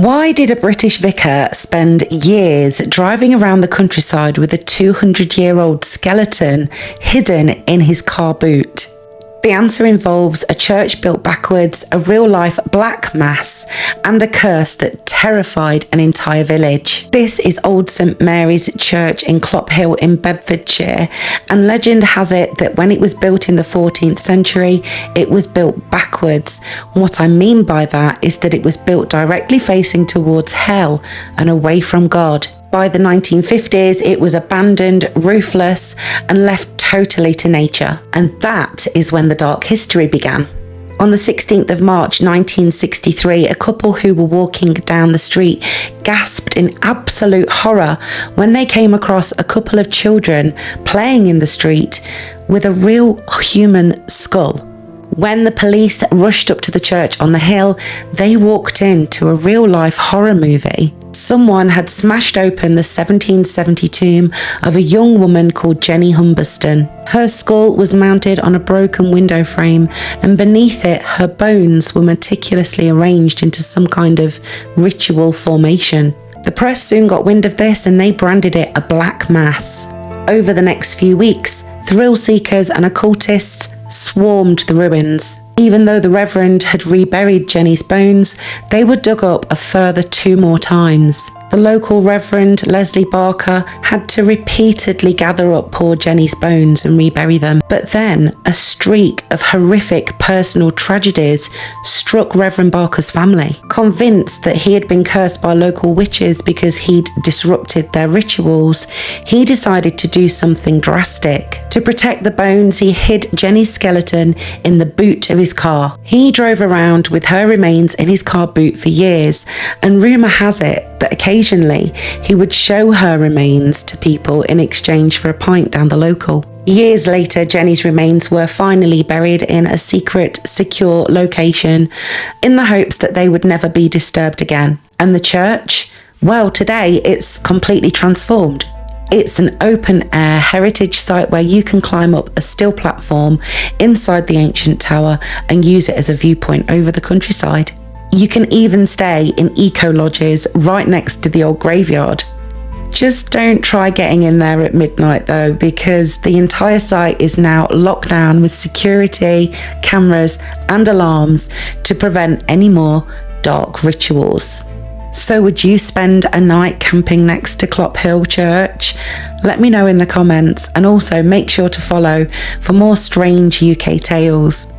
Why did a British vicar spend years driving around the countryside with a 200-year-old skeleton hidden in his car boot? The answer involves a church built backwards, a real-life Black Mass, and a curse that terrified an entire village. This is Old St Mary's Church in Clophill in Bedfordshire, and legend has it that when it was built in the 14th century, it was built backwards. What I mean by that is that it was built directly facing towards hell and away from God. By the 1950s, it was abandoned, roofless, and left totally to nature. And that is when the dark history began. On the 16th of March 1963, a couple who were walking down the street gasped in absolute horror when they came across a couple of children playing in the street with a real human skull. When the police rushed up to the church on the hill, they walked into a real-life horror movie. Someone had smashed open the 1770 tomb of a young woman called Jenny Humberston. Her skull was mounted on a broken window frame, and beneath it, her bones were meticulously arranged into some kind of ritual formation. The press soon got wind of this, and they branded it a Black Mass. Over the next few weeks, thrill seekers and occultists swarmed the ruins. Even though the Reverend had reburied Jenny's bones, they were dug up a further 2 more times. The local Reverend, Leslie Barker, had to repeatedly gather up poor Jenny's bones and rebury them. But then a streak of horrific personal tragedies struck Reverend Barker's family. Convinced that he had been cursed by local witches because he'd disrupted their rituals, he decided to do something drastic. To protect the bones, he hid Jenny's skeleton in the boot of his car. He drove around with her remains in his car boot for years, and rumour has it that occasionally he would show her remains to people in exchange for a pint down the local. Years later, Jenny's remains were finally buried in a secret, secure location in the hopes that they would never be disturbed again. And the church? Well, today it's completely transformed. It's an open-air heritage site where you can climb up a steel platform inside the ancient tower and use it as a viewpoint over the countryside. You can even stay in eco-lodges right next to the old graveyard. Just don't try getting in there at midnight though, because the entire site is now locked down with security, cameras and alarms to prevent any more dark rituals. So would you spend a night camping next to Clophill Church? Let me know in the comments, and also make sure to follow for more strange UK tales.